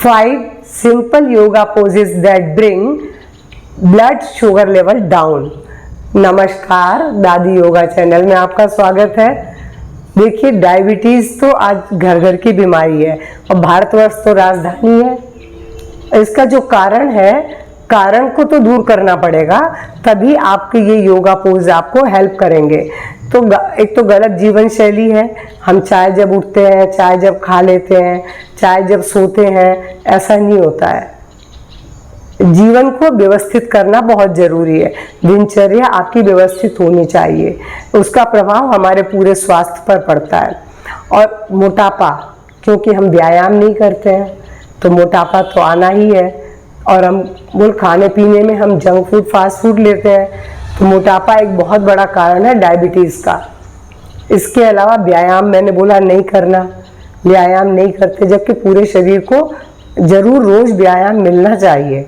5 simple yoga poses that bring blood sugar level down। नमस्कार, दादी yoga channel में आपका स्वागत है। देखिए, डायबिटीज तो आज घर घर की बीमारी है और भारतवर्ष तो राजधानी है। इसका जो कारण है, कारण को तो दूर करना पड़ेगा, तभी आपके ये योगा पोज आपको हेल्प करेंगे। तो एक तो गलत जीवन शैली है, हम चाय जब उठते हैं, चाय जब खा लेते हैं, चाय जब सोते हैं, ऐसा नहीं होता है। जीवन को व्यवस्थित करना बहुत जरूरी है। दिनचर्या आपकी व्यवस्थित होनी चाहिए, उसका प्रभाव हमारे पूरे स्वास्थ्य पर पड़ता है। और मोटापा, क्योंकि हम व्यायाम नहीं करते हैं तो मोटापा तो आना ही है। और हम खाने पीने में हम जंक फूड, फास्ट फूड लेते हैं, तो मोटापा एक बहुत बड़ा कारण है डायबिटीज़ का। इसके अलावा व्यायाम, मैंने बोला नहीं करना, व्यायाम नहीं करते, जबकि पूरे शरीर को जरूर रोज व्यायाम मिलना चाहिए।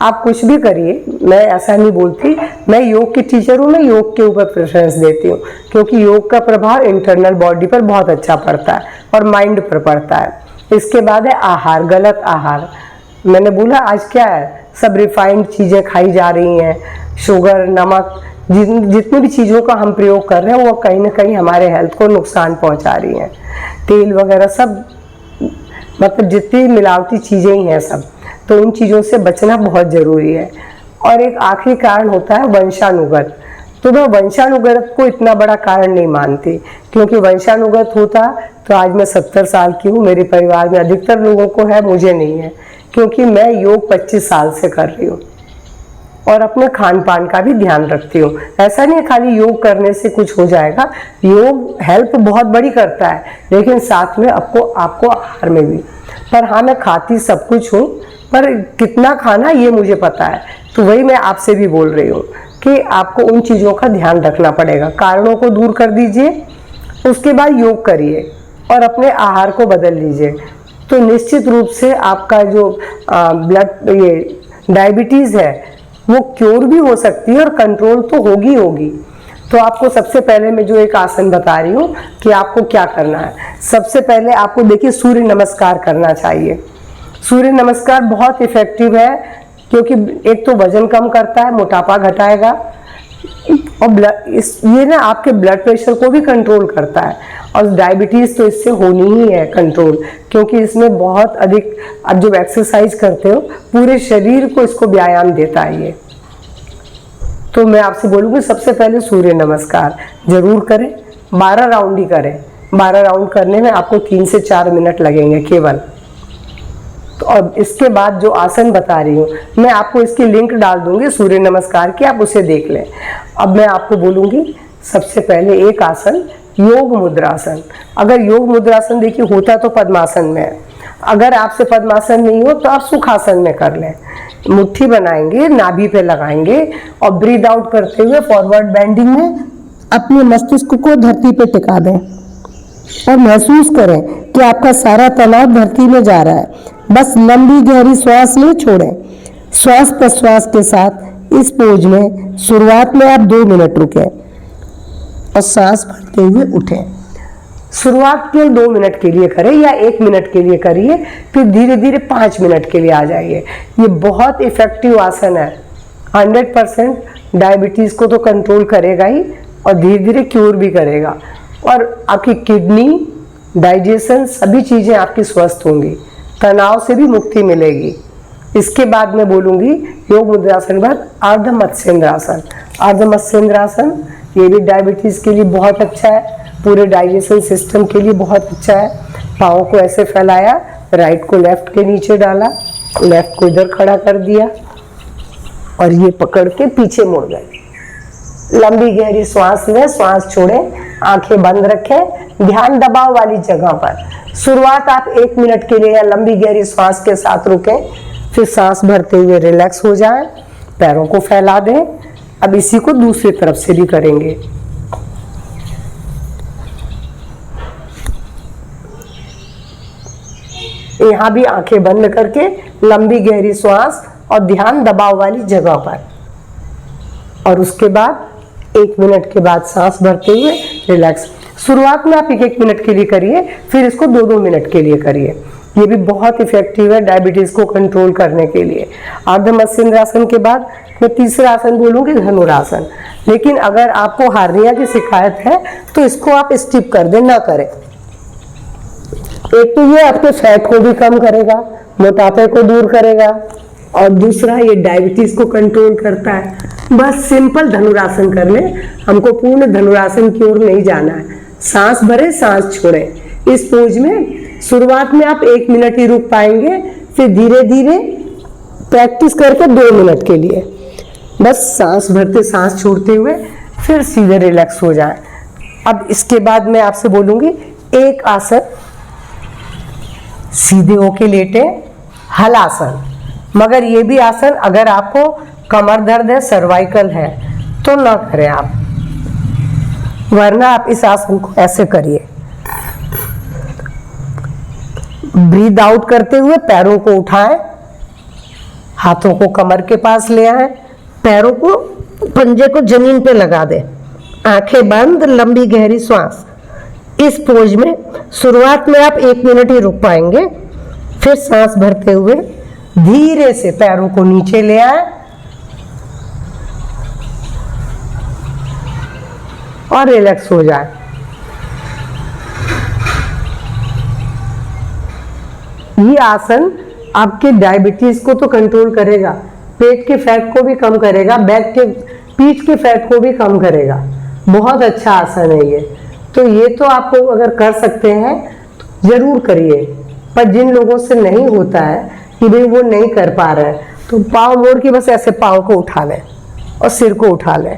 आप कुछ भी करिए, मैं ऐसा नहीं बोलती, मैं योग की टीचर हूँ, मैं योग के ऊपर प्रेफरेंस देती हूँ, क्योंकि योग का प्रभाव इंटरनल बॉडी पर बहुत अच्छा पड़ता है और माइंड पर पड़ता है। इसके बाद है आहार, गलत आहार। मैंने बोला आज क्या है, सब रिफाइंड चीज़ें खाई जा रही हैं, शुगर, नमक, जितनी भी चीज़ों का हम प्रयोग कर रहे हैं वो कहीं ना कहीं हमारे हेल्थ को नुकसान पहुंचा रही हैं। तेल वगैरह सब, मतलब जितनी मिलावटी चीज़ें ही हैं सब, तो उन चीज़ों से बचना बहुत ज़रूरी है। और एक आखिरी कारण होता है वंशानुगत। तो मैं वंशानुगत को इतना बड़ा कारण नहीं मानती, क्योंकि वंशानुगत होता तो आज मैं 70 साल की हूँ, मेरे परिवार में अधिकतर लोगों को है, मुझे नहीं है, क्योंकि मैं योग 25 साल से कर रही हूँ और अपने खान पान का भी ध्यान रखती हूँ। ऐसा नहीं खाली योग करने से कुछ हो जाएगा, योग हेल्प बहुत बड़ी करता है, लेकिन साथ में आपको आहार में भी। पर हाँ, मैं खाती सब कुछ हूँ, पर कितना खाना ये मुझे पता है। तो वही मैं आपसे भी बोल रही हूँ कि आपको उन चीज़ों का ध्यान रखना पड़ेगा। कारणों को दूर कर दीजिए, उसके बाद योग करिए और अपने आहार को बदल लीजिए, तो निश्चित रूप से आपका जो ये डायबिटीज़ है वो क्योर भी हो सकती है और कंट्रोल तो होगी। तो आपको सबसे पहले मैं जो एक आसन बता रही हूँ कि आपको क्या करना है। सबसे पहले आपको देखिए सूर्य नमस्कार करना चाहिए। सूर्य नमस्कार बहुत इफेक्टिव है, क्योंकि एक तो वजन कम करता है, मोटापा घटाएगा, और ये ना आपके ब्लड प्रेशर को भी कंट्रोल करता है। और डायबिटीज़ तो इससे होनी ही है कंट्रोल, क्योंकि इसमें बहुत अधिक, आप जब एक्सरसाइज करते हो पूरे शरीर को इसको व्यायाम देता है ये। तो मैं आपसे बोलूँगी सबसे पहले सूर्य नमस्कार जरूर करें, 12 राउंड ही करें। 12 राउंड करने में आपको 3 से 4 मिनट लगेंगे केवल। तो अब इसके बाद जो आसन बता रही हूँ, मैं आपको इसकी लिंक डाल दूंगी सूर्य नमस्कार की, आप उसे देख लें। अब मैं आपको बोलूँगी सबसे पहले एक आसन, योग मुद्रासन। अगर योग मुद्रासन देखिए होता तो पद्मासन में है, अगर आपसे पद्मासन नहीं हो तो आप सुखासन में कर लें। मुट्ठी बनाएंगे, नाभि पे लगाएंगे और ब्रीद आउट करते हुए फॉरवर्ड बेंडिंग में अपने मस्तिष्क को धरती पे टिका दें और महसूस करें कि आपका सारा तनाव धरती में जा रहा है। बस लंबी गहरी श्वास लें, छोड़ें। श्वास प्रश्वास के साथ इस पोज में शुरुआत में आप 2 मिनट रुकें और सांस भरते हुए उठें। शुरुआत के 2 मिनट के लिए करें या 1 मिनट के लिए करिए, फिर धीरे धीरे 5 मिनट के लिए आ जाइए। ये बहुत इफेक्टिव आसन है, 100% डायबिटीज़ को तो कंट्रोल करेगा ही और धीरे धीरे क्योर भी करेगा, और आपकी किडनी, डाइजेशन, सभी चीज़ें आपकी स्वस्थ होंगी, तनाव से भी मुक्ति मिलेगी। इसके बाद मैं बोलूँगी योग मुद्रासन के बाद अर्ध मत्स्येंद्रासन। अर्ध मत्स्येंद्रासन ये भी डायबिटीज़ के लिए बहुत अच्छा है, पूरे डाइजेशन सिस्टम के लिए बहुत अच्छा है। पाँव को ऐसे फैलाया, राइट को लेफ्ट के नीचे डाला, लेफ्ट को इधर खड़ा कर दिया और ये पकड़ के पीछे मुड़ गए। लंबी गहरी श्वास लें, श्वास छोड़ें, आंखें बंद रखें, ध्यान दबाव वाली जगह पर। शुरुआत आप 1 मिनट के लिए या लंबी गहरी श्वास के साथ रुकें, फिर सांस भरते हुए रिलैक्स हो जाएं, पैरों को फैला दें। अब इसी को दूसरी तरफ से भी करेंगे। यहाँ भी आंखें बंद करके लंबी गहरी श्वास और ध्यान दबाव वाली जगह पर, और उसके बाद 1 मिनट के बाद सांस भरते हुए रिलैक्स। शुरुआत में आप 1-1 मिनट के लिए करिए, फिर इसको 2-2 मिनट के लिए करिए। ये भी बहुत इफेक्टिव है डायबिटीज को कंट्रोल करने के लिए। अर्ध मत्स्येंद्रासन के बाद मैं तीसरा आसन बोलूँगी धनुरासन। लेकिन अगर आपको हार्निया की शिकायत है तो इसको आप स्किप कर दें, ना करें। एक तो ये आपके फैट को भी कम करेगा, मोटापे को दूर करेगा, और दूसरा ये डायबिटीज को कंट्रोल करता है। बस सिंपल धनुरासन कर ले, हमको पूर्ण धनुरासन की ओर नहीं जाना है। सांस भरे सांस छोड़े। इस पोज में शुरुआत में आप 1 मिनट ही रुक पाएंगे, फिर धीरे धीरे प्रैक्टिस करके 2 मिनट के लिए बस सांस भरते सांस छोड़ते हुए फिर सीधे रिलैक्स हो जाए। अब इसके बाद मैं आपसे बोलूंगी एक आसन सीधे होके लेटे, हलासन। मगर ये भी आसन अगर आपको कमर दर्द है, सर्वाइकल है तो ना करें आप, वरना आप इस आसन को ऐसे करिए। ब्रीद आउट करते हुए पैरों को उठाएं, हाथों को कमर के पास ले आए, पैरों को पंजे को जमीन पे लगा दें, आंखें बंद, लंबी गहरी श्वास। इस पोज में शुरुआत में आप 1 मिनट ही रुक पाएंगे, फिर सांस भरते हुए धीरे से पैरों को नीचे ले आए और रिलैक्स हो जाए। ये आसन आपके डायबिटीज को तो कंट्रोल करेगा, पेट के फैट को भी कम करेगा, बैक के पीठ के फैट को भी कम करेगा। बहुत अच्छा आसन है ये। तो ये तो आपको अगर कर सकते हैं तो जरूर करिए। पर जिन लोगों से नहीं होता है कि भाई वो नहीं कर पा रहे हैं, तो पाँव मोड़ के बस ऐसे पाँव को उठा लें और सिर को उठा लें।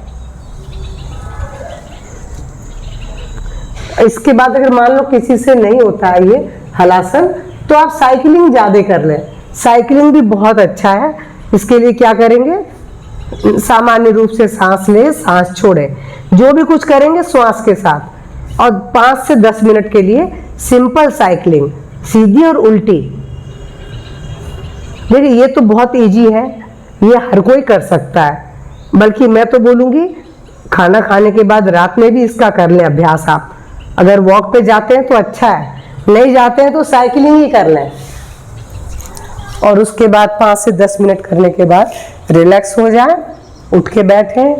इसके बाद अगर मान लो किसी से नहीं होता है ये हलासन, तो आप साइकिलिंग ज़्यादा कर लें। साइकिलिंग भी बहुत अच्छा है। इसके लिए क्या करेंगे, सामान्य रूप से सांस ले सांस छोड़े, जो भी कुछ करेंगे श्वास के साथ, और 5 से 10 मिनट के लिए सिंपल साइकिलिंग, सीधी और उल्टी। देखिए ये तो बहुत इजी है, ये हर कोई कर सकता है। बल्कि मैं तो बोलूँगी खाना खाने के बाद रात में भी इसका कर लें अभ्यास। आप अगर वॉक पे जाते हैं तो अच्छा है, नहीं जाते हैं तो साइकिलिंग ही कर लें। और उसके बाद 5 से 10 मिनट करने के बाद रिलैक्स हो जाए, उठ के बैठें।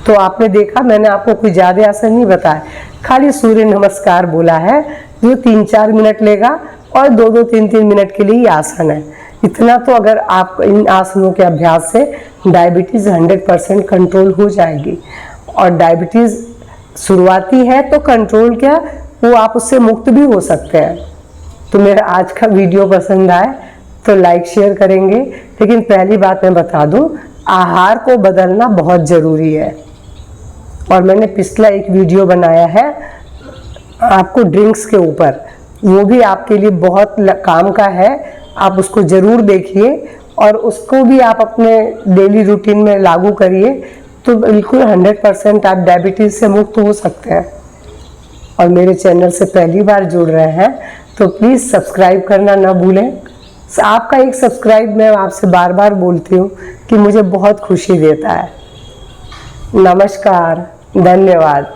तो आपने देखा मैंने आपको कोई ज़्यादा आसन नहीं बताया, खाली सूर्य नमस्कार बोला है जो 3-4 मिनट लेगा, और 2-2, 3-3 मिनट के लिए ये आसन है। इतना तो अगर आप इन आसनों के अभ्यास से डायबिटीज़ 100% कंट्रोल हो जाएगी। और डायबिटीज़ शुरुआती है तो कंट्रोल क्या, वो आप उससे मुक्त भी हो सकते हैं। तो मेरा आज का वीडियो पसंद आए तो लाइक शेयर करेंगे। लेकिन पहली बात मैं बता दूं, आहार को बदलना बहुत ज़रूरी है। और मैंने पिछला एक वीडियो बनाया है आपको ड्रिंक्स के ऊपर, वो भी आपके लिए बहुत काम का है। आप उसको ज़रूर देखिए और उसको भी आप अपने डेली रूटीन में लागू करिए, तो बिल्कुल 100% आप डायबिटीज़ से मुक्त हो सकते हैं। और मेरे चैनल से पहली बार जुड़ रहे हैं तो प्लीज़ सब्सक्राइब करना ना भूलें। आपका एक सब्सक्राइब मैं आपसे बार बार बोलती हूँ कि मुझे बहुत खुशी देता है। नमस्कार, धन्यवाद।